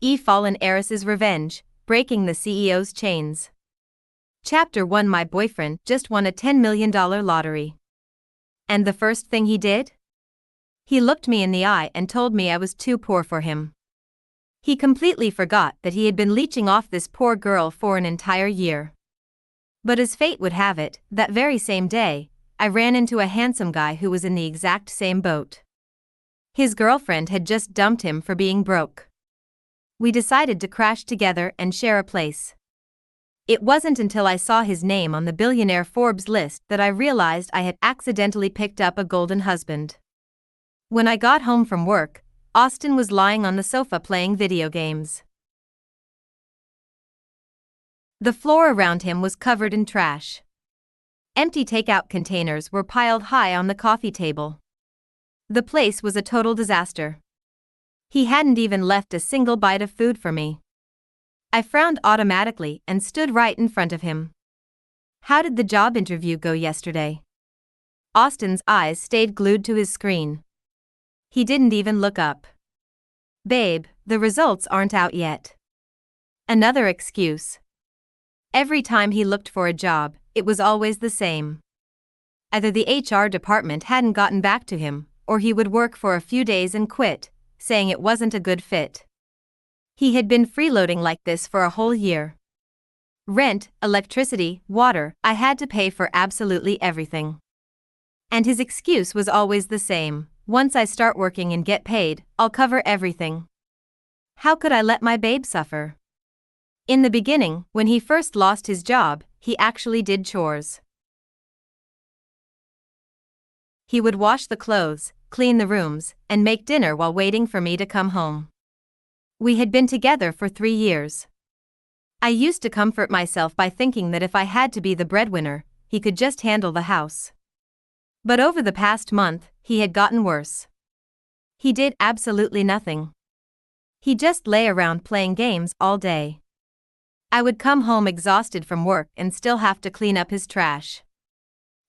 Fallen Heiress's Revenge, Breaking the CEO's Chains. Chapter 1. My boyfriend just won a $10 million lottery. And the first thing he did? He looked me in the eye and told me I was too poor for him. He completely forgot that he had been leeching off this poor girl for an entire year. But as fate would have it, that very same day, I ran into a handsome guy who was in the exact same boat. His girlfriend had just dumped him for being broke. We decided to crash together and share a place. It wasn't until I saw his name on the Billionaire Forbes list that I realized I had accidentally picked up a golden husband. When I got home from work, Austin was lying on the sofa playing video games. The floor around him was covered in trash. Empty takeout containers were piled high on the coffee table. The place was a total disaster. He hadn't even left a single bite of food for me. I frowned automatically and stood right in front of him. "How did the job interview go yesterday?" Austin's eyes stayed glued to his screen. He didn't even look up. "Babe, the results aren't out yet." Another excuse. Every time he looked for a job, it was always the same. Either the HR department hadn't gotten back to him, or he would work for a few days and quit, saying it wasn't a good fit. He had been freeloading like this for a whole year. Rent, electricity, water, I had to pay for absolutely everything. And his excuse was always the same: once I start working and get paid, I'll cover everything. How could I let my babe suffer? In the beginning, when he first lost his job, he actually did chores. He would wash the clothes, clean the rooms, and make dinner while waiting for me to come home. We had been together for 3 years. I used to comfort myself by thinking that if I had to be the breadwinner, he could just handle the house. But over the past month, he had gotten worse. He did absolutely nothing. He just lay around playing games all day. I would come home exhausted from work and still have to clean up his trash.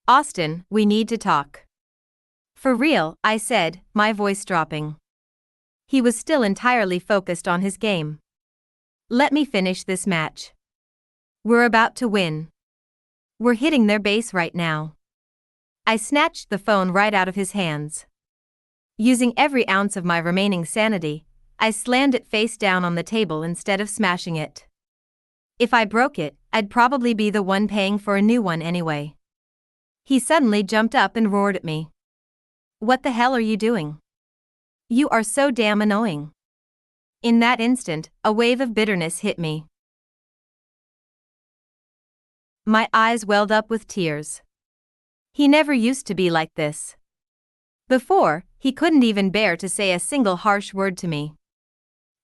"Austin, we need to talk." "For real?" I said, my voice dropping. He was still entirely focused on his game. "Let me finish this match. We're about to win. We're hitting their base right now." I snatched the phone right out of his hands. Using every ounce of my remaining sanity, I slammed it face down on the table instead of smashing it. If I broke it, I'd probably be the one paying for a new one anyway. He suddenly jumped up and roared at me. "What the hell are you doing? You are so damn annoying." In that instant, a wave of bitterness hit me. My eyes welled up with tears. He never used to be like this. Before, he couldn't even bear to say a single harsh word to me.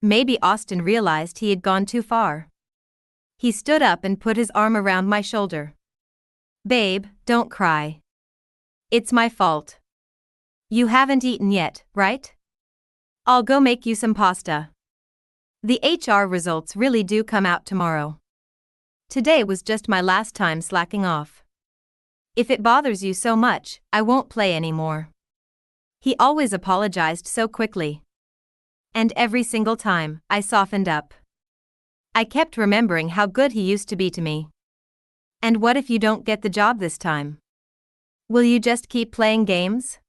Maybe Austin realized he had gone too far. He stood up and put his arm around my shoulder. "Babe, don't cry. It's my fault. You haven't eaten yet, right? I'll go make you some pasta. The HR results really do come out tomorrow. Today was just my last time slacking off. If it bothers you so much, I won't play anymore." He always apologized so quickly. And every single time, I softened up. I kept remembering how good he used to be to me. "And what if you don't get the job this time? Will you just keep playing games?"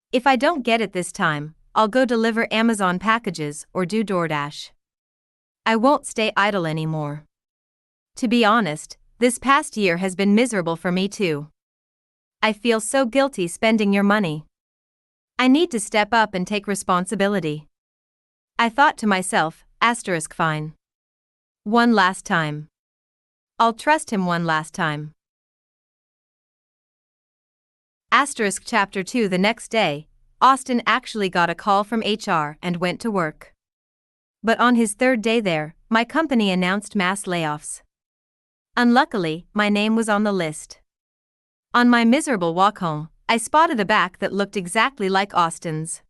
"If I don't get it this time, I'll go deliver Amazon packages or do DoorDash. I won't stay idle anymore. To be honest, this past year has been miserable for me too. I feel so guilty spending your money. I need to step up and take responsibility." I thought to myself, fine. One last time. I'll trust him one last time. Chapter 2. The next day, Austin actually got a call from HR and went to work. But on his 3rd day there, my company announced mass layoffs. Unluckily, my name was on the list. On my miserable walk home, I spotted a back that looked exactly like Austin's.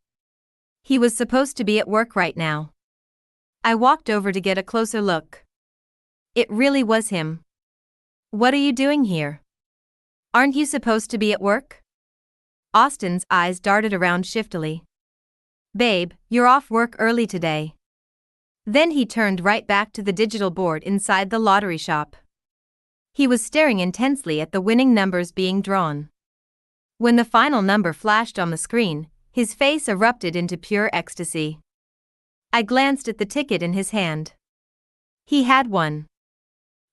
He was supposed to be at work right now. I walked over to get a closer look. It really was him. "What are you doing here? Aren't you supposed to be at work?" Austin's eyes darted around shiftily. "Babe, you're off work early today." Then he turned right back to the digital board inside the lottery shop. He was staring intensely at the winning numbers being drawn. When the final number flashed on the screen, his face erupted into pure ecstasy. I glanced at the ticket in his hand. He had won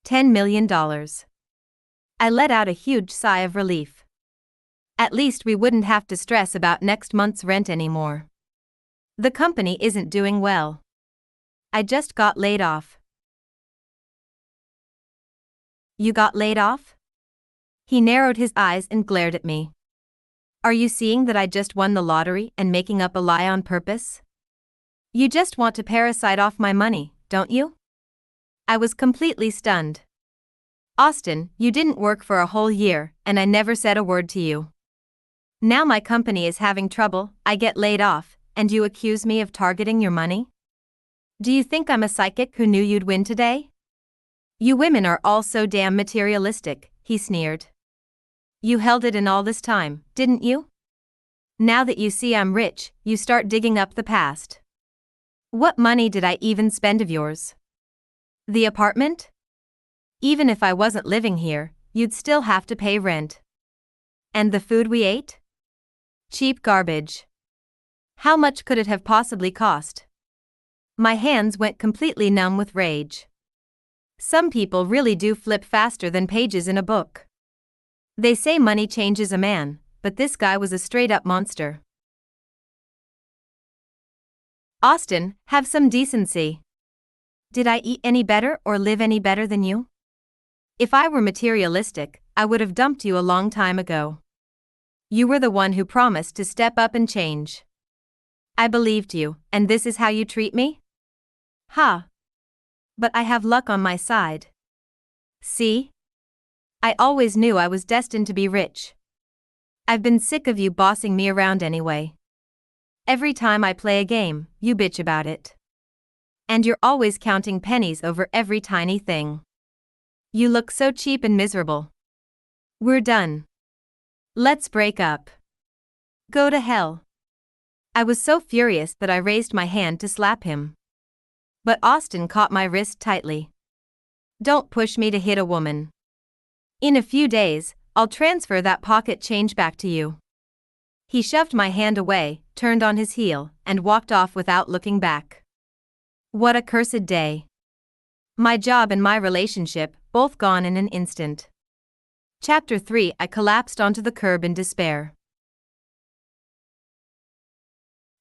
$10 million. I let out a huge sigh of relief. At least we wouldn't have to stress about next month's rent anymore. The company isn't doing well. I just got laid off. You got laid off? He narrowed his eyes and glared at me. Are you seeing that I just won the lottery and making up a lie on purpose? You just want to parasite off my money, don't you? I was completely stunned. Austin, you didn't work for a whole year, and I never said a word to you. Now my company is having trouble, I get laid off, and you accuse me of targeting your money? Do you think I'm a psychic who knew you'd win today? You women are all so damn materialistic, he sneered. You held it in all this time, didn't you? Now that you see I'm rich, you start digging up the past. What money did I even spend of yours? The apartment? Even if I wasn't living here, you'd still have to pay rent. And the food we ate? Cheap garbage. How much could it have possibly cost? My hands went completely numb with rage. Some people really do flip faster than pages in a book. They say money changes a man, but this guy was a straight-up monster. Austin, have some decency. Did I eat any better or live any better than you? If I were materialistic, I would have dumped you a long time ago. You were the one who promised to step up and change. I believed you, and this is how you treat me? Ha! But I have luck on my side. See? I always knew I was destined to be rich. I've been sick of you bossing me around anyway. Every time I play a game, you bitch about it. And you're always counting pennies over every tiny thing. You look so cheap and miserable. We're done. Let's break up. Go to hell. I was so furious that I raised my hand to slap him. But Austin caught my wrist tightly. Don't push me to hit a woman. In a few days, I'll transfer that pocket change back to you. He shoved my hand away, turned on his heel, and walked off without looking back. What a cursed day. My job and my relationship, both gone in an instant. Chapter 3. I collapsed onto the curb in despair.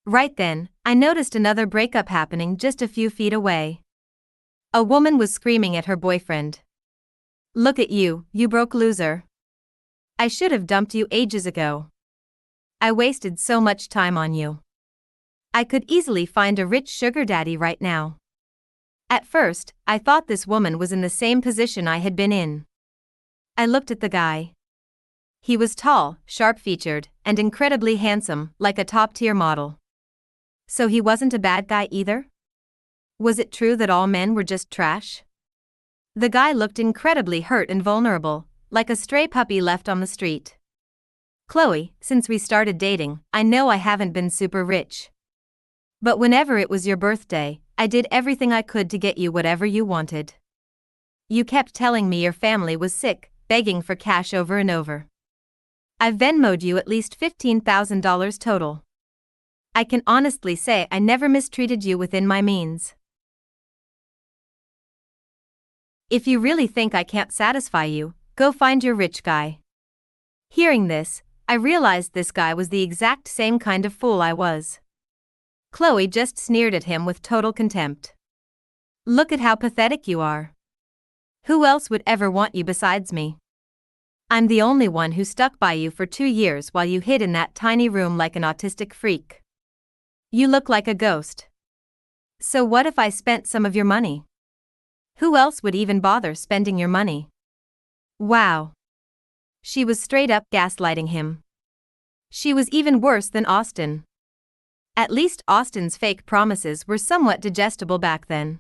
Right then, I noticed another breakup happening just a few feet away. A woman was screaming at her boyfriend. Look at you, you broke loser. I should have dumped you ages ago. I wasted so much time on you. I could easily find a rich sugar daddy right now. At first, I thought this woman was in the same position I had been in. I looked at the guy. He was tall, sharp-featured, and incredibly handsome, like a top-tier model. So he wasn't a bad guy either? Was it true that all men were just trash? The guy looked incredibly hurt and vulnerable, like a stray puppy left on the street. Chloe, since we started dating, I know I haven't been super rich. But whenever it was your birthday, I did everything I could to get you whatever you wanted. You kept telling me your family was sick, begging for cash over and over. I've Venmo'd you at least $15,000 total. I can honestly say I never mistreated you within my means. If you really think I can't satisfy you, go find your rich guy. Hearing this, I realized this guy was the exact same kind of fool I was. Chloe just sneered at him with total contempt. Look at how pathetic you are. Who else would ever want you besides me? I'm the only one who stuck by you for 2 years while you hid in that tiny room like an autistic freak. You look like a ghost. So what if I spent some of your money? Who else would even bother spending your money? Wow. She was straight up gaslighting him. She was even worse than Austin. At least Austin's fake promises were somewhat digestible back then.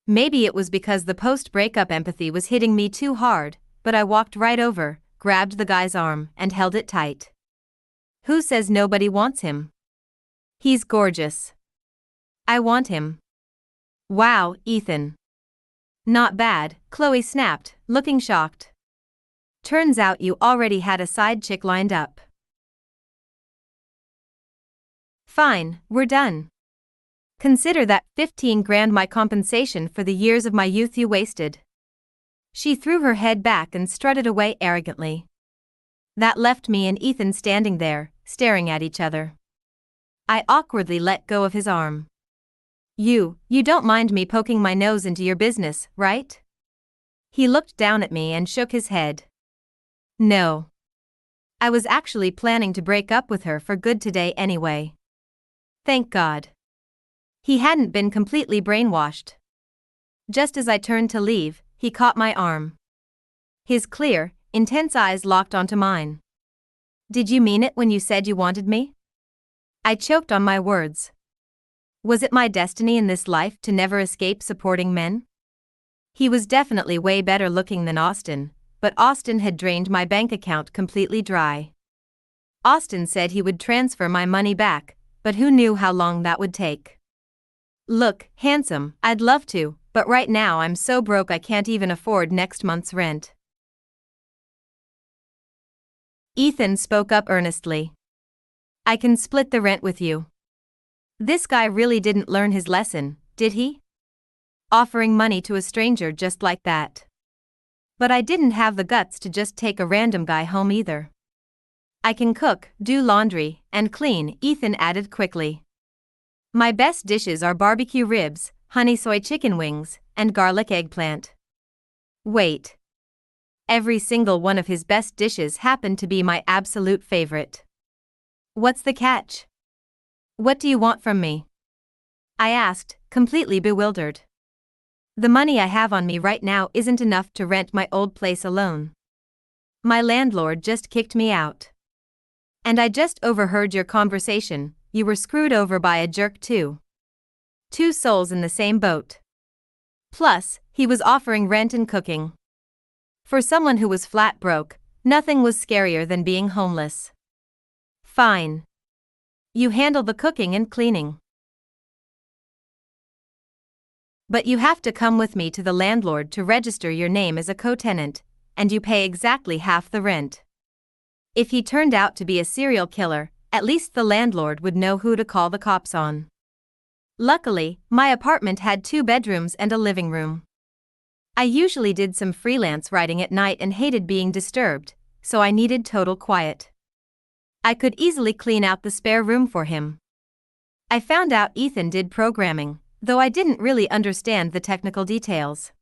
Maybe it was because the post-breakup empathy was hitting me too hard, but I walked right over, grabbed the guy's arm, and held it tight. Who says nobody wants him? He's gorgeous. I want him. Wow, Ethan. Not bad, Chloe snapped, looking shocked. Turns out you already had a side chick lined up. Fine, we're done. Consider that 15 grand my compensation for the years of my youth you wasted. She threw her head back and strutted away arrogantly. That left me and Ethan standing there, staring at each other. I awkwardly let go of his arm. You don't mind me poking my nose into your business, right? He looked down at me and shook his head. No. I was actually planning to break up with her for good today anyway. Thank God. He hadn't been completely brainwashed. Just as I turned to leave, he caught my arm. His clear, intense eyes locked onto mine. Did you mean it when you said you wanted me? I choked on my words. Was it my destiny in this life to never escape supporting men? He was definitely way better looking than Austin, but Austin had drained my bank account completely dry. Austin said he would transfer my money back, but who knew how long that would take? Look, handsome, I'd love to, but right now I'm so broke I can't even afford next month's rent. Ethan spoke up earnestly. I can split the rent with you. This guy really didn't learn his lesson, did he? Offering money to a stranger just like that. But I didn't have the guts to just take a random guy home either. I can cook, do laundry, and clean, Ethan added quickly. My best dishes are barbecue ribs, honey soy chicken wings, and garlic eggplant. Wait. Every single one of his best dishes happened to be my absolute favorite. What's the catch? What do you want from me? I asked, completely bewildered. The money I have on me right now isn't enough to rent my old place alone. My landlord just kicked me out. And I just overheard your conversation. You were screwed over by a jerk too. Two souls in the same boat. Plus, he was offering rent and cooking. For someone who was flat broke, nothing was scarier than being homeless. Fine. You handle the cooking and cleaning. But you have to come with me to the landlord to register your name as a co-tenant, and you pay exactly half the rent. If he turned out to be a serial killer, at least the landlord would know who to call the cops on. Luckily, my apartment had 2 bedrooms and a living room. I usually did some freelance writing at night and hated being disturbed, so I needed total quiet. I could easily clean out the spare room for him. I found out Ethan did programming, though I didn't really understand the technical details.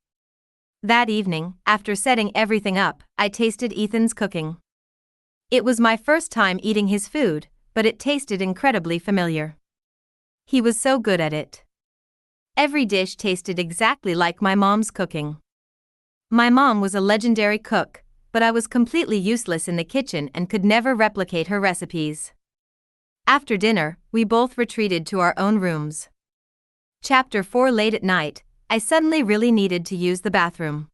That evening, after setting everything up, I tasted Ethan's cooking. It was my first time eating his food, but it tasted incredibly familiar. He was so good at it. Every dish tasted exactly like my mom's cooking. My mom was a legendary cook, but I was completely useless in the kitchen and could never replicate her recipes. After dinner, we both retreated to our own rooms. Chapter 4. Late at night, I suddenly really needed to use the bathroom.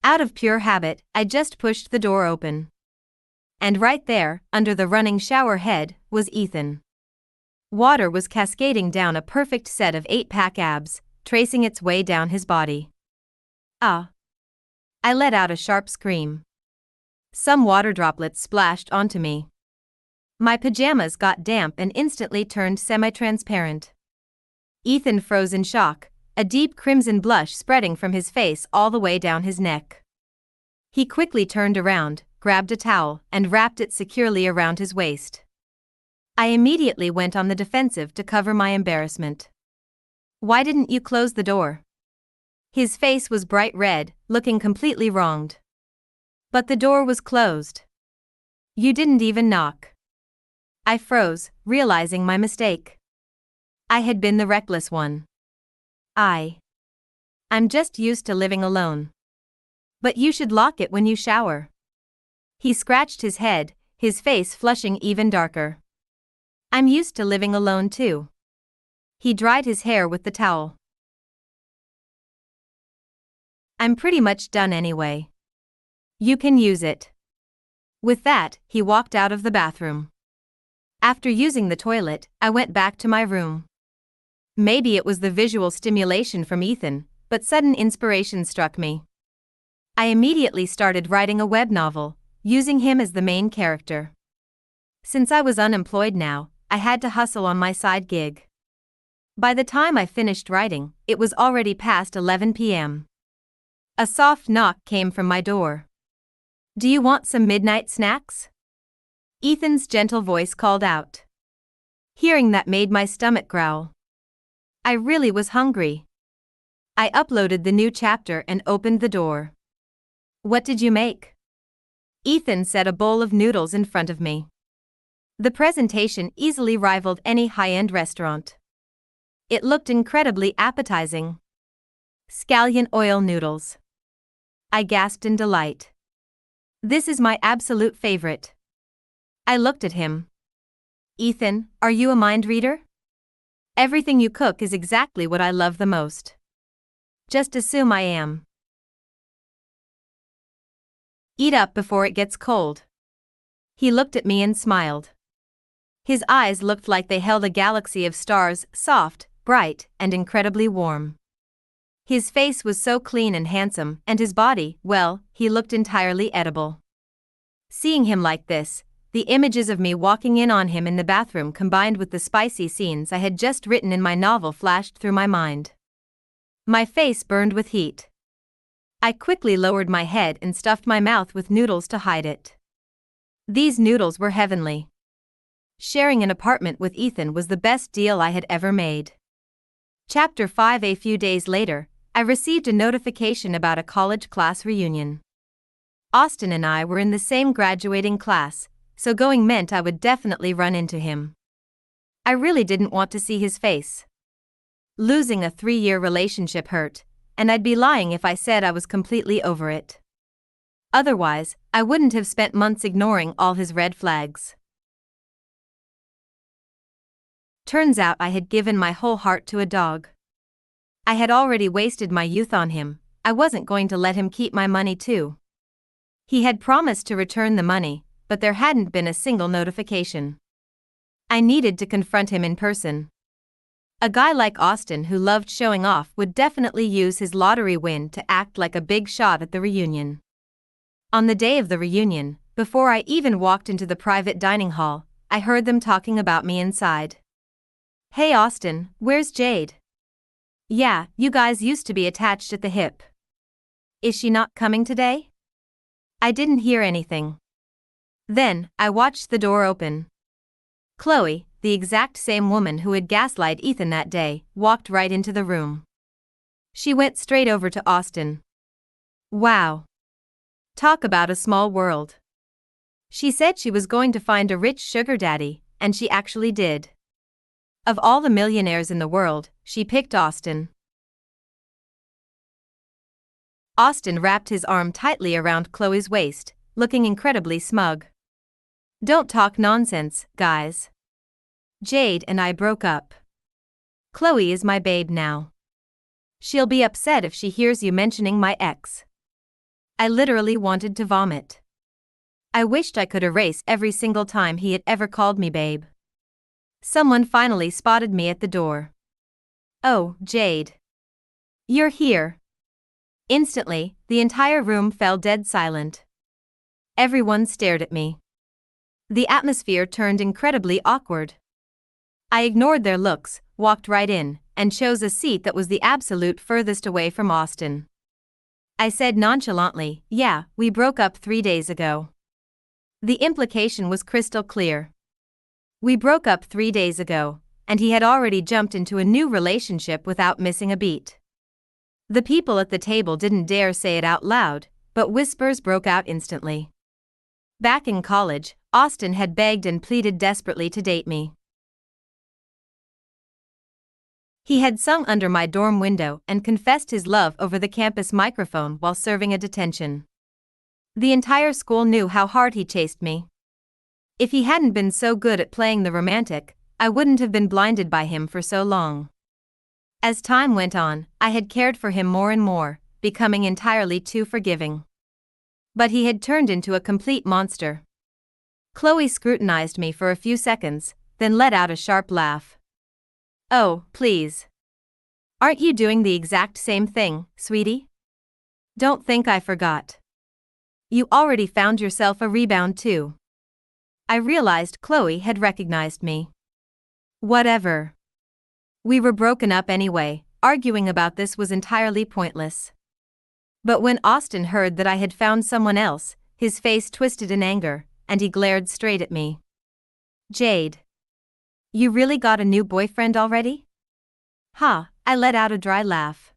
Out of pure habit, I just pushed the door open. And right there, under the running shower head, was Ethan. Water was cascading down a perfect set of 8-pack abs, tracing its way down his body. Ah! I let out a sharp scream. Some water droplets splashed onto me. My pajamas got damp and instantly turned semi-transparent. Ethan froze in shock, a deep crimson blush spreading from his face all the way down his neck. He quickly turned around, grabbed a towel, and wrapped it securely around his waist. I immediately went on the defensive to cover my embarrassment. Why didn't you close the door? His face was bright red, looking completely wronged. But the door was closed. You didn't even knock. I froze, realizing my mistake. I had been the reckless one. I'm just used to living alone. But you should lock it when you shower. He scratched his head, his face flushing even darker. I'm used to living alone too. He dried his hair with the towel. I'm pretty much done anyway. You can use it. With that, he walked out of the bathroom. After using the toilet, I went back to my room. Maybe it was the visual stimulation from Ethan, but sudden inspiration struck me. I immediately started writing a web novel, using him as the main character. Since I was unemployed now, I had to hustle on my side gig. By the time I finished writing, it was already past 11 p.m. A soft knock came from my door. "Do you want some midnight snacks?" Ethan's gentle voice called out. Hearing that made my stomach growl. I really was hungry. I uploaded the new chapter and opened the door. "What did you make?" Ethan set a bowl of noodles in front of me. The presentation easily rivaled any high-end restaurant. It looked incredibly appetizing. Scallion oil noodles. I gasped in delight. This is my absolute favorite. I looked at him. "Ethan, are you a mind reader? Everything you cook is exactly what I love the most. Just assume I am." "Eat up before it gets cold." He looked at me and smiled. His eyes looked like they held a galaxy of stars, soft, bright, and incredibly warm. His face was so clean and handsome, and his body, well, he looked entirely edible. Seeing him like this, the images of me walking in on him in the bathroom combined with the spicy scenes I had just written in my novel flashed through my mind. My face burned with heat. I quickly lowered my head and stuffed my mouth with noodles to hide it. These noodles were heavenly. Sharing an apartment with Ethan was the best deal I had ever made. Chapter 5. A few days later, I received a notification about a college class reunion. Austin and I were in the same graduating class, so going meant I would definitely run into him. I really didn't want to see his face. Losing a 3-year relationship hurt, and I'd be lying if I said I was completely over it. Otherwise, I wouldn't have spent months ignoring all his red flags. Turns out I had given my whole heart to a dog. I had already wasted my youth on him. I wasn't going to let him keep my money too. He had promised to return the money, but there hadn't been a single notification. I needed to confront him in person. A guy like Austin who loved showing off would definitely use his lottery win to act like a big shot at the reunion. On the day of the reunion, before I even walked into the private dining hall, I heard them talking about me inside. "Hey Austin, where's Jade?" "Yeah, you guys used to be attached at the hip. Is she not coming today?" I didn't hear anything. Then, I watched the door open. Chloe, the exact same woman who had gaslighted Ethan that day, walked right into the room. She went straight over to Austin. Wow. Talk about a small world. She said she was going to find a rich sugar daddy, and she actually did. Of all the millionaires in the world, she picked Austin. Austin wrapped his arm tightly around Chloe's waist, looking incredibly smug. "Don't talk nonsense, guys. Jade and I broke up. Chloe is my babe now. She'll be upset if she hears you mentioning my ex." I literally wanted to vomit. I wished I could erase every single time he had ever called me babe. Someone finally spotted me at the door. "Oh, Jade. You're here." Instantly, the entire room fell dead silent. Everyone stared at me. The atmosphere turned incredibly awkward. I ignored their looks, walked right in, and chose a seat that was the absolute furthest away from Austin. I said nonchalantly, "Yeah, we broke up 3 days ago." The implication was crystal clear. We broke up 3 days ago, and he had already jumped into a new relationship without missing a beat. The people at the table didn't dare say it out loud, but whispers broke out instantly. Back in college, Austin had begged and pleaded desperately to date me. He had sung under my dorm window and confessed his love over the campus microphone while serving a detention. The entire school knew how hard he chased me. If he hadn't been so good at playing the romantic, I wouldn't have been blinded by him for so long. As time went on, I had cared for him more and more, becoming entirely too forgiving. But he had turned into a complete monster. Chloe scrutinized me for a few seconds, then let out a sharp laugh. Oh, please. Aren't you doing the exact same thing, sweetie? Don't think I forgot. You already found yourself a rebound too. I realized Chloe had recognized me. Whatever. We were broken up anyway, arguing about this was entirely pointless. But when Austin heard that I had found someone else, his face twisted in anger, and he glared straight at me. Jade. You really got a new boyfriend already? Ha, I let out a dry laugh.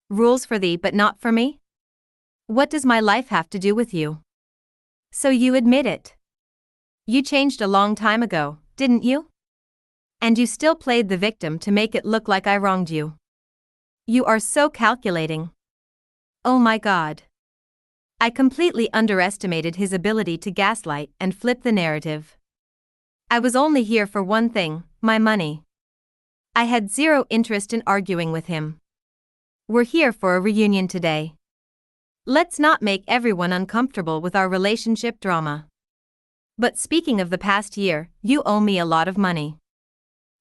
Rules for thee but not for me? What does my life have to do with you? So you admit it. You changed a long time ago, didn't you? And you still played the victim to make it look like I wronged you. You are so calculating. Oh my God. I completely underestimated his ability to gaslight and flip the narrative. I was only here for one thing, my money. I had zero interest in arguing with him. We're here for a reunion today. Let's not make everyone uncomfortable with our relationship drama. But speaking of the past year, you owe me a lot of money.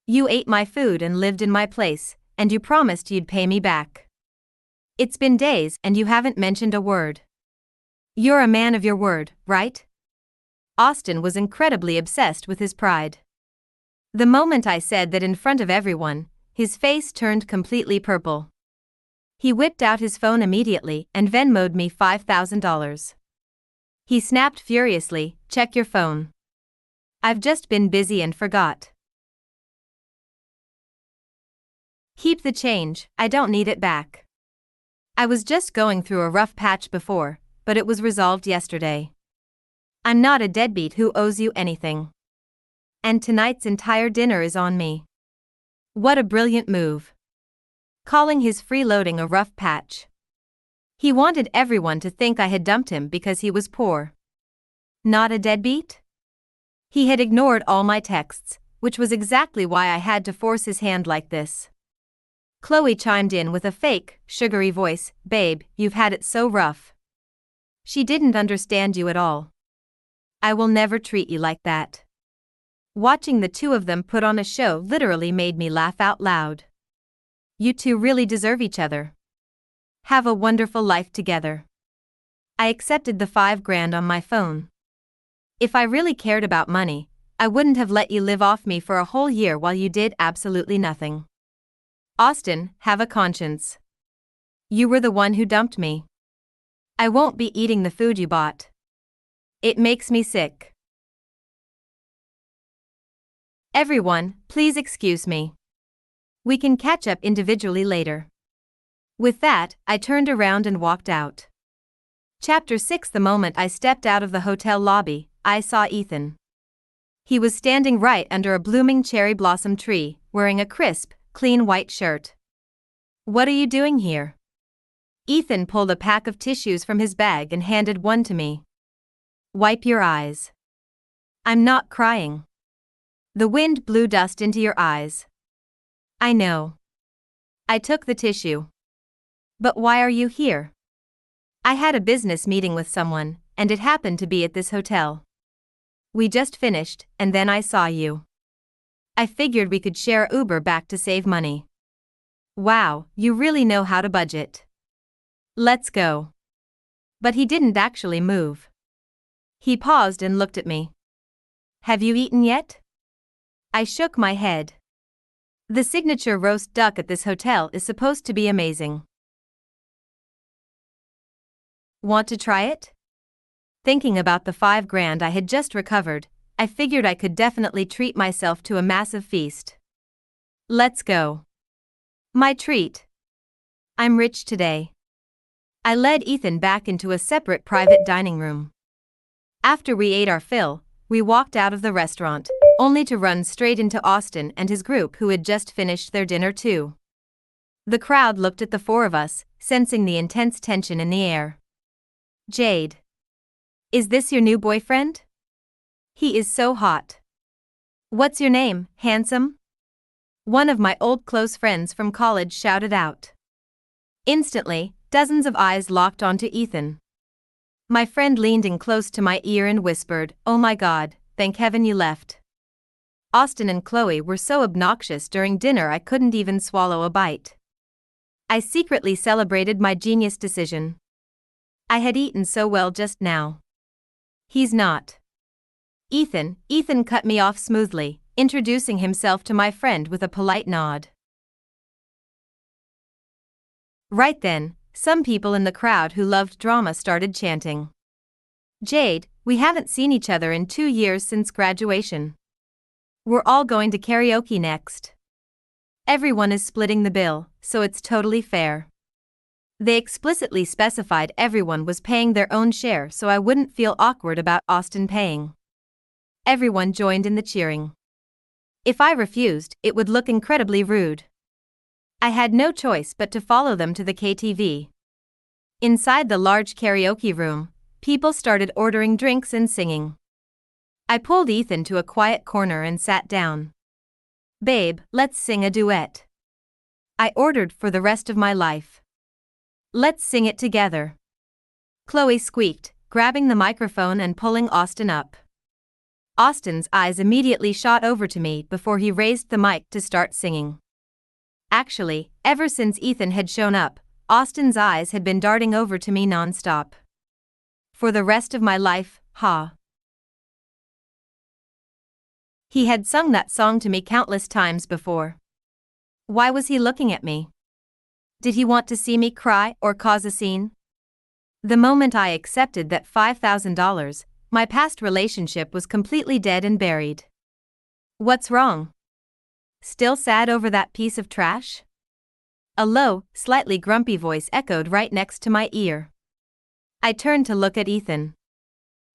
You ate my food and lived in my place, and you promised you'd pay me back. It's been days and you haven't mentioned a word. You're a man of your word, right? Austin was incredibly obsessed with his pride. The moment I said that in front of everyone, his face turned completely purple. He whipped out his phone immediately and Venmo'd me $5,000. He snapped furiously, "Check your phone. I've just been busy and forgot. Keep the change, I don't need it back. I was just going through a rough patch before, but it was resolved yesterday. I'm not a deadbeat who owes you anything. And tonight's entire dinner is on me." What a brilliant move. Calling his freeloading a rough patch. He wanted everyone to think I had dumped him because he was poor. Not a deadbeat? He had ignored all my texts, which was exactly why I had to force his hand like this. Chloe chimed in with a fake, sugary voice, "Babe, you've had it so rough." She didn't understand you at all. I will never treat you like that. Watching the two of them put on a show literally made me laugh out loud. You two really deserve each other. Have a wonderful life together. I accepted the $5,000 on my phone. If I really cared about money, I wouldn't have let you live off me for a whole year while you did absolutely nothing. Austin, have a conscience. You were the one who dumped me. I won't be eating the food you bought. It makes me sick. Everyone, please excuse me. We can catch up individually later. With that, I turned around and walked out. Chapter 6. The moment I stepped out of the hotel lobby, I saw Ethan. He was standing right under a blooming cherry blossom tree, wearing a crisp, clean white shirt. What are you doing here? Ethan pulled a pack of tissues from his bag and handed one to me. Wipe your eyes. I'm not crying. The wind blew dust into your eyes. I know. I took the tissue. But why are you here? I had a business meeting with someone, and it happened to be at this hotel. We just finished, and then I saw you. I figured we could share Uber back to save money. Wow, you really know how to budget. Let's go. But he didn't actually move. He paused and looked at me. Have you eaten yet? I shook my head. The signature roast duck at this hotel is supposed to be amazing. Want to try it? Thinking about the $5,000 I had just recovered, I figured I could definitely treat myself to a massive feast. Let's go. My treat. I'm rich today. I led Ethan back into a separate private dining room. After we ate our fill, we walked out of the restaurant, only to run straight into Austin and his group who had just finished their dinner too. The crowd looked at the four of us, sensing the intense tension in the air. Jade. Is this your new boyfriend? He is so hot. What's your name, handsome? One of my old close friends from college shouted out. Instantly, dozens of eyes locked onto Ethan. My friend leaned in close to my ear and whispered, "Oh my God, thank heaven you left." Austin and Chloe were so obnoxious during dinner I couldn't even swallow a bite. I secretly celebrated my genius decision. I had eaten so well just now. He's not. Ethan cut me off smoothly, introducing himself to my friend with a polite nod. Right then, some people in the crowd who loved drama started chanting. "Jade, we haven't seen each other in 2 years since graduation. We're all going to karaoke next. Everyone is splitting the bill, so it's totally fair." They explicitly specified everyone was paying their own share so I wouldn't feel awkward about Austin paying. Everyone joined in the cheering. If I refused, it would look incredibly rude. I had no choice but to follow them to the KTV. Inside the large karaoke room, people started ordering drinks and singing. I pulled Ethan to a quiet corner and sat down. "Babe, let's sing a duet." I ordered for the rest of my life. "Let's sing it together." Chloe squeaked, grabbing the microphone and pulling Austin up. Austin's eyes immediately shot over to me before he raised the mic to start singing. Actually, ever since Ethan had shown up, Austin's eyes had been darting over to me non-stop. "For the rest of my life, ha." He had sung that song to me countless times before. Why was he looking at me? Did he want to see me cry or cause a scene? The moment I accepted that $5,000, my past relationship was completely dead and buried. What's wrong? Still sad over that piece of trash? A low, slightly grumpy voice echoed right next to my ear. I turned to look at Ethan.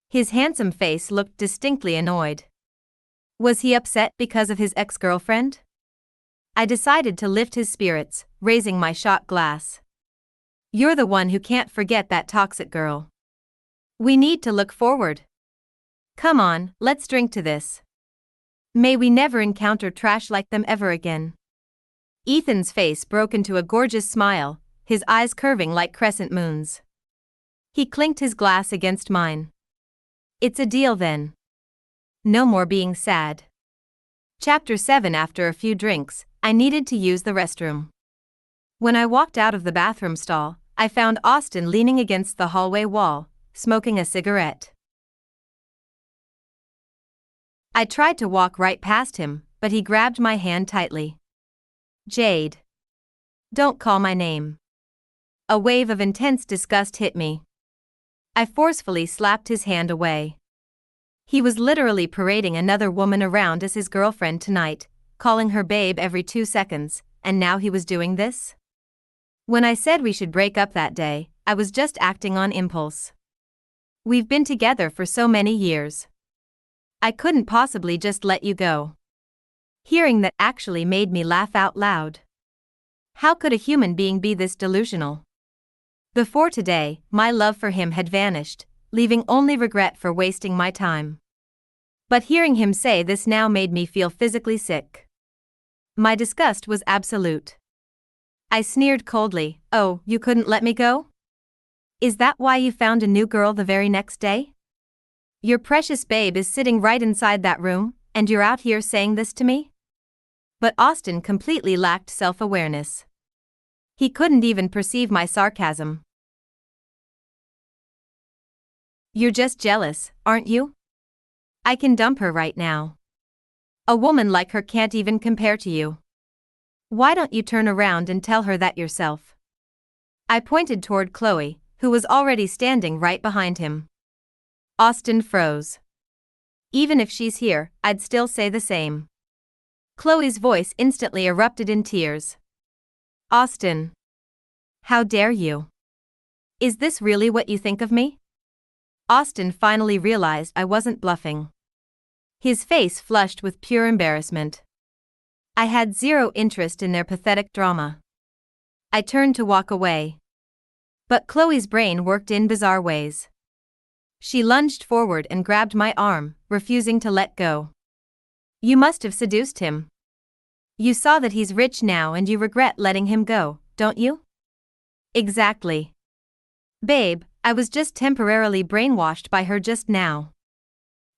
His handsome face looked distinctly annoyed. Was he upset because of his ex-girlfriend? I decided to lift his spirits, raising my shot glass. "You're the one who can't forget that toxic girl. We need to look forward. Come on, let's drink to this. May we never encounter trash like them ever again." Ethan's face broke into a gorgeous smile, his eyes curving like crescent moons. He clinked his glass against mine. "It's a deal then. No more being sad." Chapter 7. After a few drinks, I needed to use the restroom. When I walked out of the bathroom stall, I found Austin leaning against the hallway wall, smoking a cigarette. I tried to walk right past him, but he grabbed my hand tightly. "Jade. Don't call my name." A wave of intense disgust hit me. I forcefully slapped his hand away. He was literally parading another woman around as his girlfriend tonight, calling her babe every 2 seconds, and now he was doing this? When I said we should break up that day, I was just acting on impulse. We've been together for so many years. I couldn't possibly just let you go. Hearing that actually made me laugh out loud. How could a human being be this delusional? Before today, my love for him had vanished, leaving only regret for wasting my time. But hearing him say this now made me feel physically sick. My disgust was absolute. I sneered coldly, "Oh, you couldn't let me go? Is that why you found a new girl the very next day? Your precious babe is sitting right inside that room, and you're out here saying this to me?" But Austin completely lacked self-awareness. He couldn't even perceive my sarcasm. "You're just jealous, aren't you? I can dump her right now. A woman like her can't even compare to you. Why don't you turn around and tell her that yourself?" I pointed toward Chloe, who was already standing right behind him. Austin froze. "Even if she's here, I'd still say the same." Chloe's voice instantly erupted in tears. "Austin. How dare you? Is this really what you think of me?" Austin finally realized I wasn't bluffing. His face flushed with pure embarrassment. I had zero interest in their pathetic drama. I turned to walk away. But Chloe's brain worked in bizarre ways. She lunged forward and grabbed my arm, refusing to let go. "You must have seduced him. You saw that he's rich now and you regret letting him go, don't you?" "Exactly. Babe, I was just temporarily brainwashed by her just now."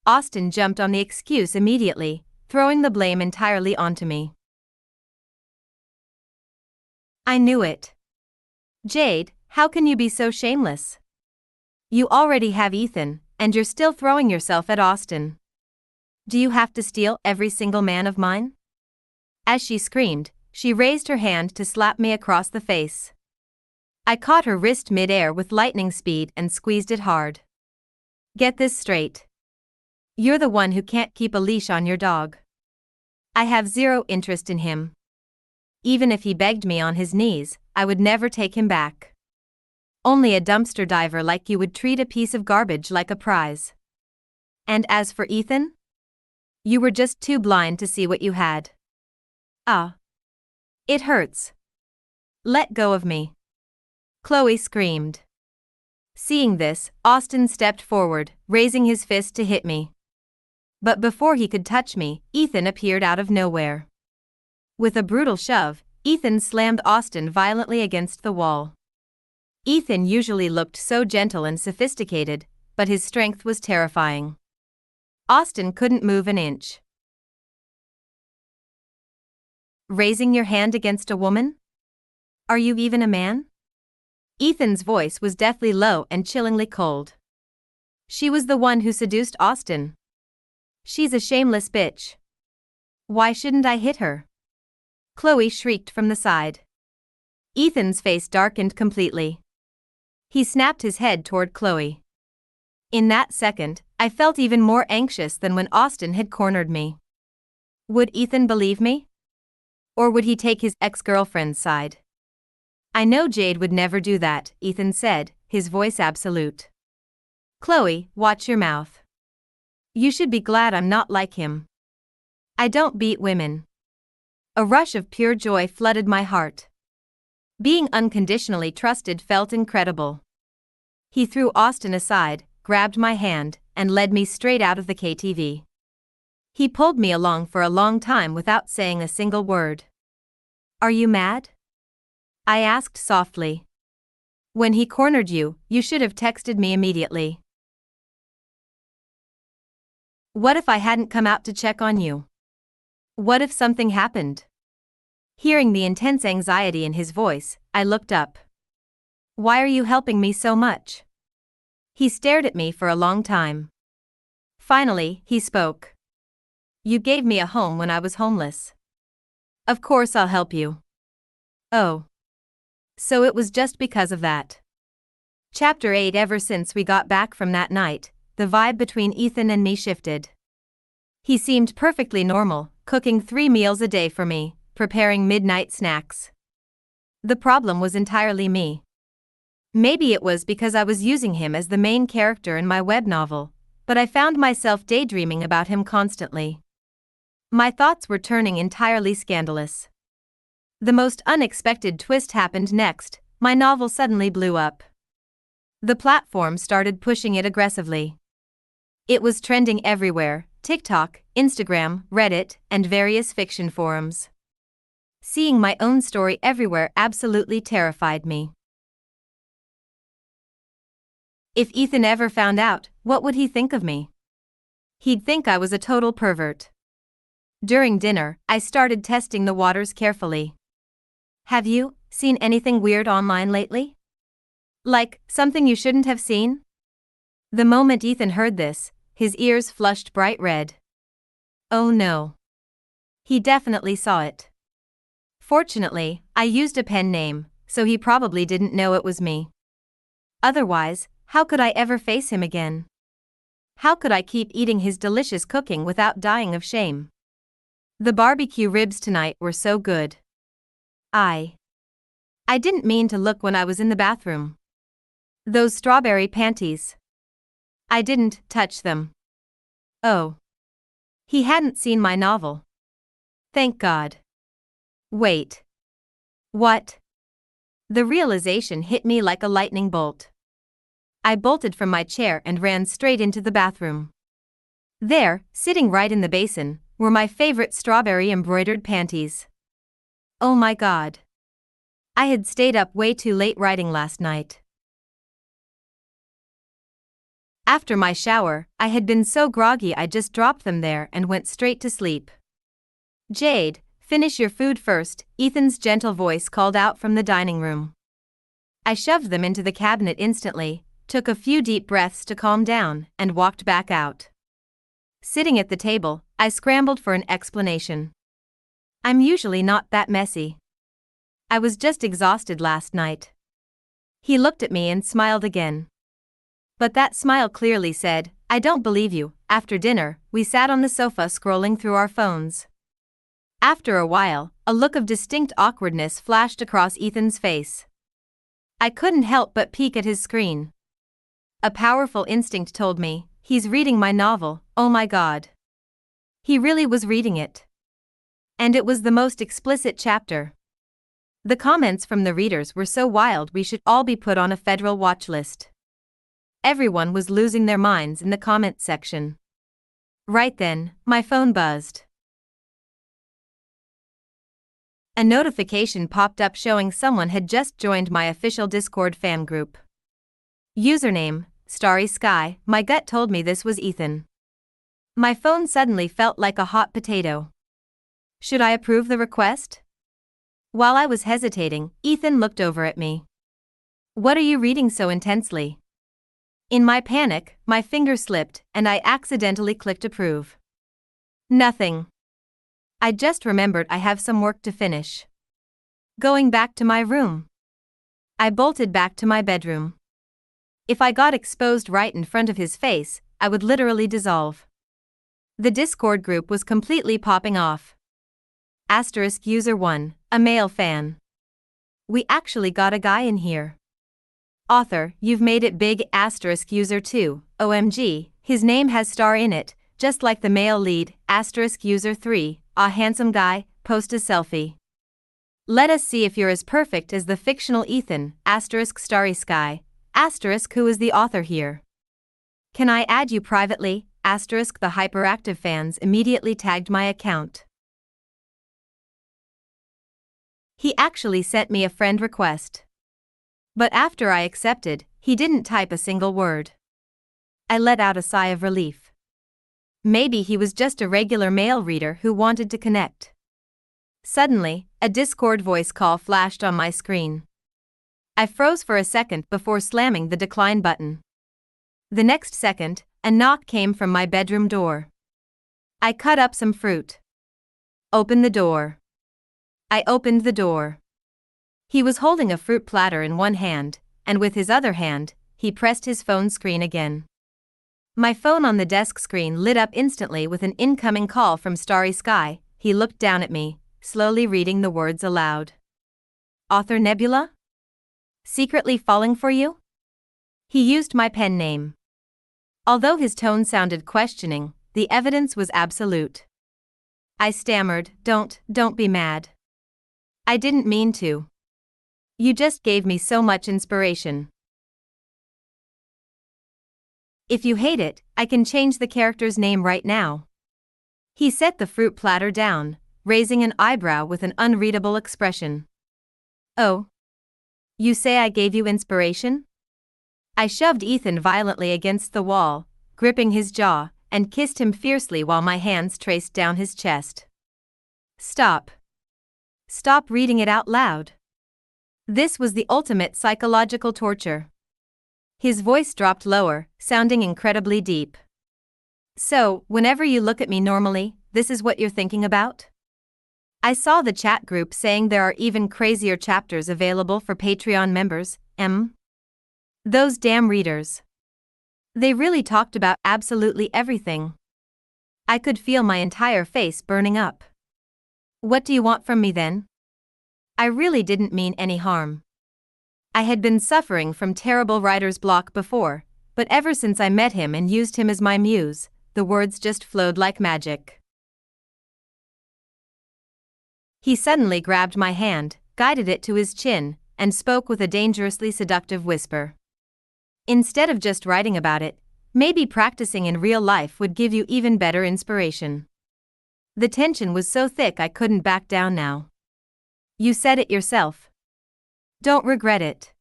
Austin jumped on the excuse immediately, throwing the blame entirely onto me. I knew it. Jade, how can you be so shameless? You already have Ethan, and you're still throwing yourself at Austin. Do you have to steal every single man of mine? As she screamed, she raised her hand to slap me across the face. I caught her wrist mid-air with lightning speed and squeezed it hard. Get this straight. You're the one who can't keep a leash on your dog. I have zero interest in him. Even if he begged me on his knees, I would never take him back. Only a dumpster diver like you would treat a piece of garbage like a prize. And as for Ethan? You were just too blind to see what you had. Ah. It hurts. Let go of me. Chloe screamed. Seeing this, Austin stepped forward, raising his fist to hit me. But before he could touch me, Ethan appeared out of nowhere. With a brutal shove, Ethan slammed Austin violently against the wall. Ethan usually looked so gentle and sophisticated, but his strength was terrifying. Austin couldn't move an inch. Raising your hand against a woman? Are you even a man? Ethan's voice was deathly low and chillingly cold. She was the one who seduced Austin. She's a shameless bitch. Why shouldn't I hit her? Chloe shrieked from the side. Ethan's face darkened completely. He snapped his head toward Chloe. In that second, I felt even more anxious than when Austin had cornered me. Would Ethan believe me? Or would he take his ex-girlfriend's side? I know Jade would never do that, Ethan said, his voice absolute. Chloe, watch your mouth. You should be glad I'm not like him. I don't beat women. A rush of pure joy flooded my heart. Being unconditionally trusted felt incredible. He threw Austin aside, grabbed my hand, and led me straight out of the KTV. He pulled me along for a long time without saying a single word. Are you mad? I asked softly. When he cornered you, you should have texted me immediately. What if I hadn't come out to check on you? What if something happened? Hearing the intense anxiety in his voice, I looked up. Why are you helping me so much? He stared at me for a long time. Finally, he spoke. You gave me a home when I was homeless. Of course I'll help you. Oh. So it was just because of that. Chapter 8. Ever since we got back from that night, the vibe between Ethan and me shifted. He seemed perfectly normal, cooking 3 meals a day for me, preparing midnight snacks. The problem was entirely me. Maybe it was because I was using him as the main character in my web novel, but I found myself daydreaming about him constantly. My thoughts were turning entirely scandalous. The most unexpected twist happened next. My novel suddenly blew up. The platform started pushing it aggressively. It was trending everywhere: TikTok, Instagram, Reddit, and various fiction forums. Seeing my own story everywhere absolutely terrified me. If Ethan ever found out, what would he think of me? He'd think I was a total pervert. During dinner, I started testing the waters carefully. Have you seen anything weird online lately? Like, something you shouldn't have seen? The moment Ethan heard this, his ears flushed bright red. Oh no. He definitely saw it. Fortunately, I used a pen name, so he probably didn't know it was me. Otherwise, how could I ever face him again? How could I keep eating his delicious cooking without dying of shame? The barbecue ribs tonight were so good. I didn't mean to look when I was in the bathroom. Those strawberry panties. I didn't touch them. Oh. He hadn't seen my novel. Thank God. Wait. What? The realization hit me like a lightning bolt. I bolted from my chair and ran straight into the bathroom. There, sitting right in the basin, were my favorite strawberry embroidered panties. Oh my God. I had stayed up way too late writing last night. After my shower, I had been so groggy I just dropped them there and went straight to sleep. Jade, finish your food first, Ethan's gentle voice called out from the dining room. I shoved them into the cabinet instantly, took a few deep breaths to calm down, and walked back out. Sitting at the table, I scrambled for an explanation. I'm usually not that messy. I was just exhausted last night. He looked at me and smiled again. But that smile clearly said, I don't believe you. After dinner, we sat on the sofa scrolling through our phones. After a while, a look of distinct awkwardness flashed across Ethan's face. I couldn't help but peek at his screen. A powerful instinct told me, he's reading my novel, oh my god. He really was reading it. And it was the most explicit chapter. The comments from the readers were so wild we should all be put on a federal watch list. Everyone was losing their minds in the comment section. Right then, my phone buzzed. A notification popped up showing someone had just joined my official Discord fan group. Username, Starry Sky. My gut told me this was Ethan. My phone suddenly felt like a hot potato. Should I approve the request? While I was hesitating, Ethan looked over at me. What are you reading so intensely? In my panic, my finger slipped, and I accidentally clicked approve. Nothing. I just remembered I have some work to finish. Going back to my room. I bolted back to my bedroom. If I got exposed right in front of his face, I would literally dissolve. The Discord group was completely popping off. User 1, a male fan. We actually got a guy in here. Author, you've made it big. User 2, OMG, his name has star in it, just like the male lead. User 3, a handsome guy, post a selfie. Let us see if you're as perfect as the fictional Ethan. Starry Sky. Who is the author here? Can I add you privately? The hyperactive fans immediately tagged my account. He actually sent me a friend request. But after I accepted, he didn't type a single word. I let out a sigh of relief. Maybe he was just a regular male reader who wanted to connect. Suddenly, a Discord voice call flashed on my screen. I froze for a second before slamming the decline button. The next second, a knock came from my bedroom door. I cut up some fruit. Open the door. I opened the door. He was holding a fruit platter in one hand, and with his other hand, he pressed his phone screen again. My phone on the desk screen lit up instantly with an incoming call from Starry Sky. He looked down at me, slowly reading the words aloud. Author Nebula? Secretly falling for you? He used my pen name. Although his tone sounded questioning, the evidence was absolute. I stammered, Don't be mad. I didn't mean to. You just gave me so much inspiration. If you hate it, I can change the character's name right now. He set the fruit platter down, raising an eyebrow with an unreadable expression. Oh. You say I gave you inspiration? I shoved Ethan violently against the wall, gripping his jaw, and kissed him fiercely while my hands traced down his chest. Stop. Stop reading it out loud. This was the ultimate psychological torture. His voice dropped lower, sounding incredibly deep. So, whenever you look at me normally, this is what you're thinking about? I saw the chat group saying there are even crazier chapters available for Patreon members. Those damn readers. They really talked about absolutely everything. I could feel my entire face burning up. What do you want from me then? I really didn't mean any harm. I had been suffering from terrible writer's block before, but ever since I met him and used him as my muse, the words just flowed like magic. He suddenly grabbed my hand, guided it to his chin, and spoke with a dangerously seductive whisper. Instead of just writing about it, maybe practicing in real life would give you even better inspiration. The tension was so thick I couldn't back down now. You said it yourself. Don't regret it.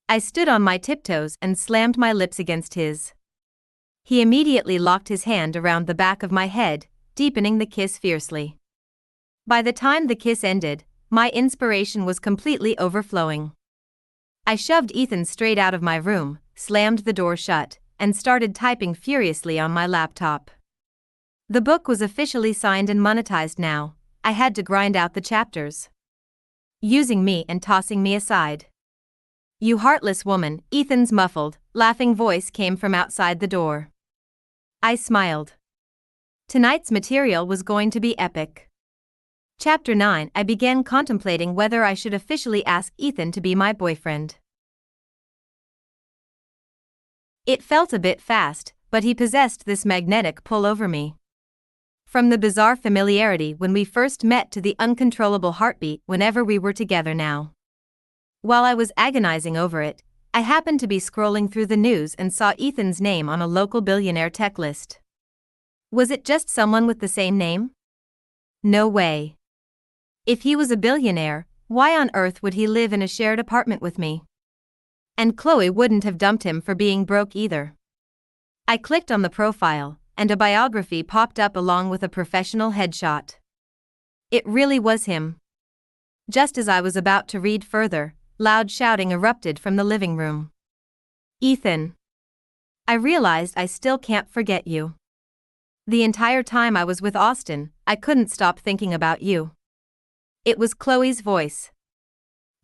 I stood on my tiptoes and slammed my lips against his. He immediately locked his hand around the back of my head, deepening the kiss fiercely. By the time the kiss ended, my inspiration was completely overflowing. I shoved Ethan straight out of my room, slammed the door shut, and started typing furiously on my laptop. The book was officially signed and monetized now. I had to grind out the chapters. Using me and tossing me aside. "You heartless woman," Ethan's muffled, laughing voice came from outside the door. I smiled. Tonight's material was going to be epic. Chapter 9. I began contemplating whether I should officially ask Ethan to be my boyfriend. It felt a bit fast, but he possessed this magnetic pull over me. From the bizarre familiarity when we first met to the uncontrollable heartbeat whenever we were together now. While I was agonizing over it, I happened to be scrolling through the news and saw Ethan's name on a local billionaire tech list. Was it just someone with the same name? No way. If he was a billionaire, why on earth would he live in a shared apartment with me? And Chloe wouldn't have dumped him for being broke either. I clicked on the profile, and a biography popped up along with a professional headshot. It really was him. Just as I was about to read further, loud shouting erupted from the living room. "Ethan! I realized I still can't forget you. The entire time I was with Austin, I couldn't stop thinking about you." It was Chloe's voice.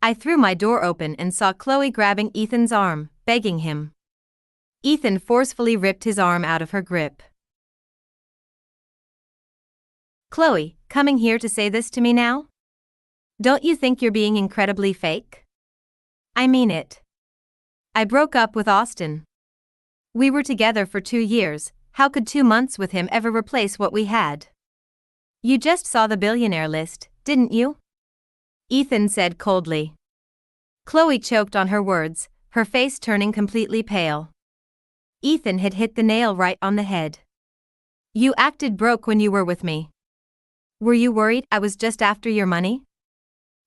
I threw my door open and saw Chloe grabbing Ethan's arm, begging him. Ethan forcefully ripped his arm out of her grip. "Chloe, coming here to say this to me now? Don't you think you're being incredibly fake?" "I mean it. I broke up with Austin. We were together for 2 years, how could 2 months with him ever replace what we had?" "You just saw the billionaire list, didn't you?" Ethan said coldly. Chloe choked on her words, her face turning completely pale. Ethan had hit the nail right on the head. "You acted broke when you were with me. Were you worried I was just after your money?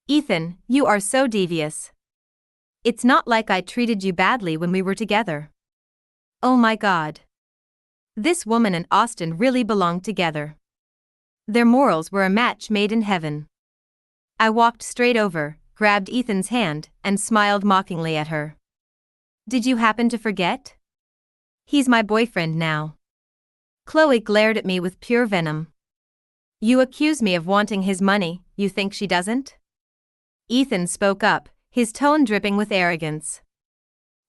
Ethan, you are so devious. It's not like I treated you badly when we were together." Oh my God. This woman and Austin really belonged together. Their morals were a match made in heaven. I walked straight over, grabbed Ethan's hand, and smiled mockingly at her. "Did you happen to forget? He's my boyfriend now." Chloe glared at me with pure venom. "You accuse me of wanting his money, you think she doesn't?" Ethan spoke up, his tone dripping with arrogance.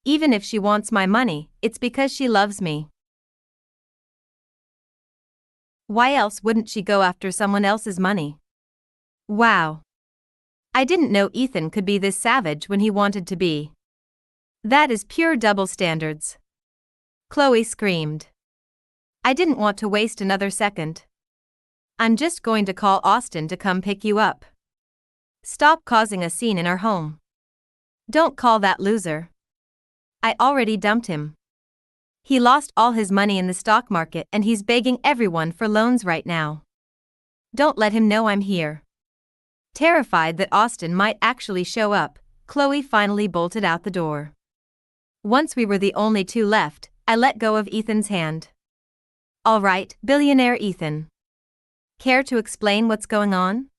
"Even if she wants my money, it's because she loves me. Why else wouldn't she go after someone else's money?" Wow. I didn't know Ethan could be this savage when he wanted to be. That is pure double standards. Chloe screamed. I didn't want to waste another second. "I'm just going to call Austin to come pick you up. Stop causing a scene in our home. Don't call that loser. I already dumped him. He lost all his money in the stock market and he's begging everyone for loans right now. Don't let him know I'm here." Terrified that Austin might actually show up, Chloe finally bolted out the door. Once we were the only two left, I let go of Ethan's hand. "All right, billionaire Ethan. Care to explain what's going on?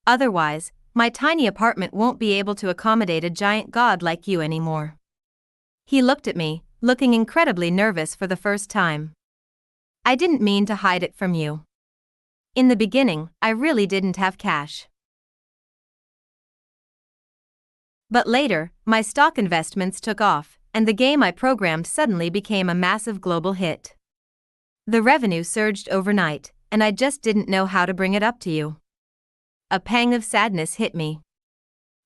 Otherwise, my tiny apartment won't be able to accommodate a giant god like you anymore." He looked at me, looking incredibly nervous for the first time. "I didn't mean to hide it from you. In the beginning, I really didn't have cash. But later, my stock investments took off, and the game I programmed suddenly became a massive global hit. The revenue surged overnight, and I just didn't know how to bring it up to you." A pang of sadness hit me.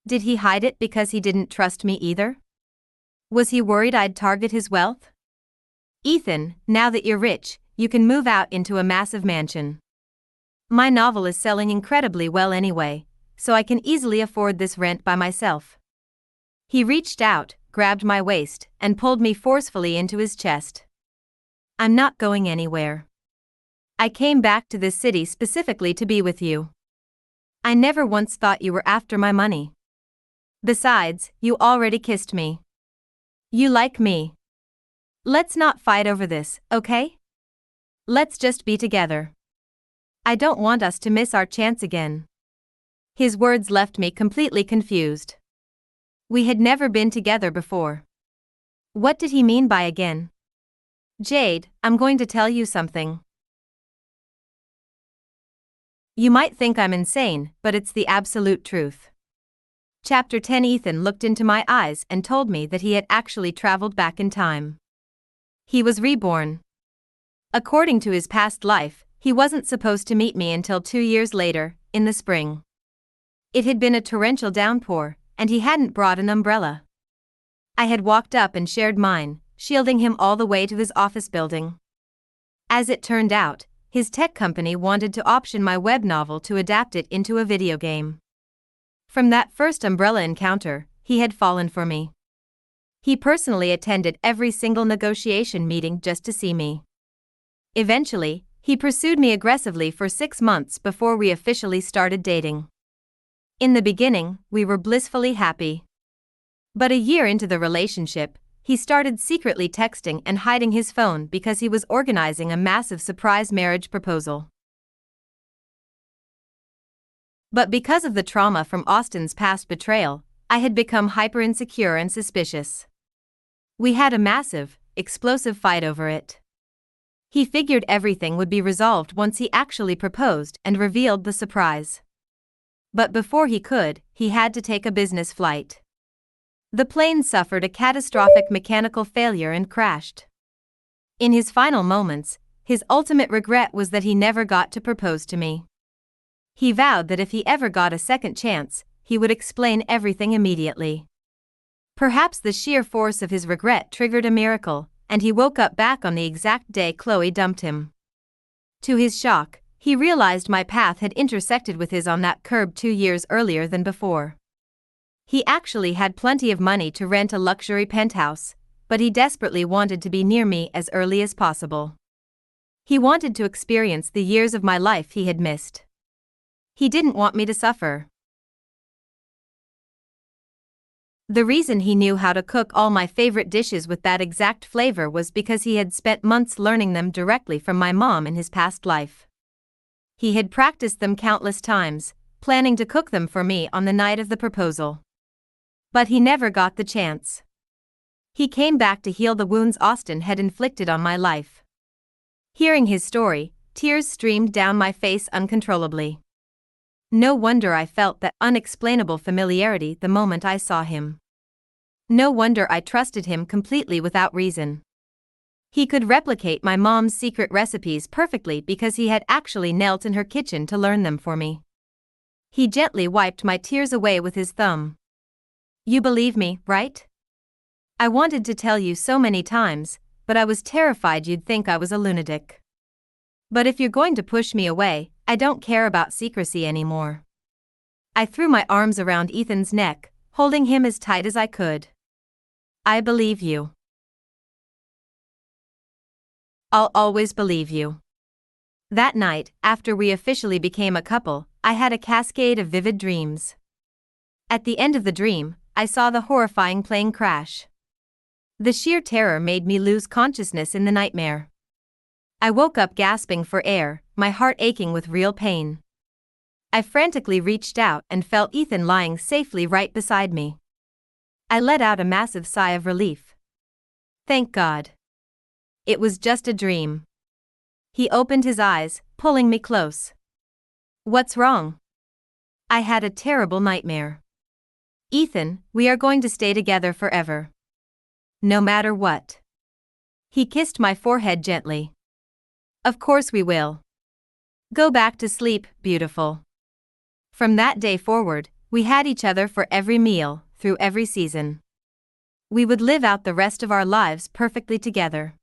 Did he hide it because he didn't trust me either? Was he worried I'd target his wealth? "Ethan, now that you're rich, you can move out into a massive mansion. My novel is selling incredibly well anyway, so I can easily afford this rent by myself." He reached out, grabbed my waist, and pulled me forcefully into his chest. "I'm not going anywhere. I came back to this city specifically to be with you. I never once thought you were after my money. Besides, you already kissed me. You like me. Let's not fight over this, okay? Let's just be together." I don't want us to miss our chance again." His words left me completely confused. We had never been together before. What did he mean by again? "Jade, I'm going to tell you something. You might think I'm insane, but it's the absolute truth." Chapter 10. Ethan looked into my eyes and told me that he had actually traveled back in time. He was reborn. According to his past life, he wasn't supposed to meet me until 2 years later, in the spring. It had been a torrential downpour, and he hadn't brought an umbrella. I had walked up and shared mine, shielding him all the way to his office building. As it turned out, his tech company wanted to option my web novel to adapt it into a video game. From that first umbrella encounter, he had fallen for me. He personally attended every single negotiation meeting just to see me. Eventually, he pursued me aggressively for 6 months before we officially started dating. In the beginning, we were blissfully happy. But a year into the relationship, he started secretly texting and hiding his phone because he was organizing a massive surprise marriage proposal. But because of the trauma from Austin's past betrayal, I had become hyper-insecure and suspicious. We had a massive, explosive fight over it. He figured everything would be resolved once he actually proposed and revealed the surprise. But before he could, he had to take a business flight. The plane suffered a catastrophic mechanical failure and crashed. In his final moments, his ultimate regret was that he never got to propose to me. He vowed that if he ever got a second chance, he would explain everything immediately. Perhaps the sheer force of his regret triggered a miracle, and he woke up back on the exact day Chloe dumped him. To his shock, he realized my path had intersected with his on that curb 2 years earlier than before. He actually had plenty of money to rent a luxury penthouse, but he desperately wanted to be near me as early as possible. He wanted to experience the years of my life he had missed. He didn't want me to suffer. The reason he knew how to cook all my favorite dishes with that exact flavor was because he had spent months learning them directly from my mom in his past life. He had practiced them countless times, planning to cook them for me on the night of the proposal. But he never got the chance. He came back to heal the wounds Austin had inflicted on my life. Hearing his story, tears streamed down my face uncontrollably. No wonder I felt that unexplainable familiarity the moment I saw him. No wonder I trusted him completely without reason. He could replicate my mom's secret recipes perfectly because he had actually knelt in her kitchen to learn them for me. He gently wiped my tears away with his thumb. "You believe me, right? I wanted to tell you so many times, but I was terrified you'd think I was a lunatic. But if you're going to push me away, I don't care about secrecy anymore." I threw my arms around Ethan's neck, holding him as tight as I could. "I believe you. I'll always believe you." That night, after we officially became a couple, I had a cascade of vivid dreams. At the end of the dream, I saw the horrifying plane crash. The sheer terror made me lose consciousness in the nightmare. I woke up gasping for air, my heart aching with real pain. I frantically reached out and felt Ethan lying safely right beside me. I let out a massive sigh of relief. Thank God. It was just a dream. He opened his eyes, pulling me close. "What's wrong?" "I had a terrible nightmare." "Ethan, we are going to stay together forever. No matter what." He kissed my forehead gently. "Of course we will. Go back to sleep, beautiful." From that day forward, we had each other for every meal, through every season. We would live out the rest of our lives perfectly together.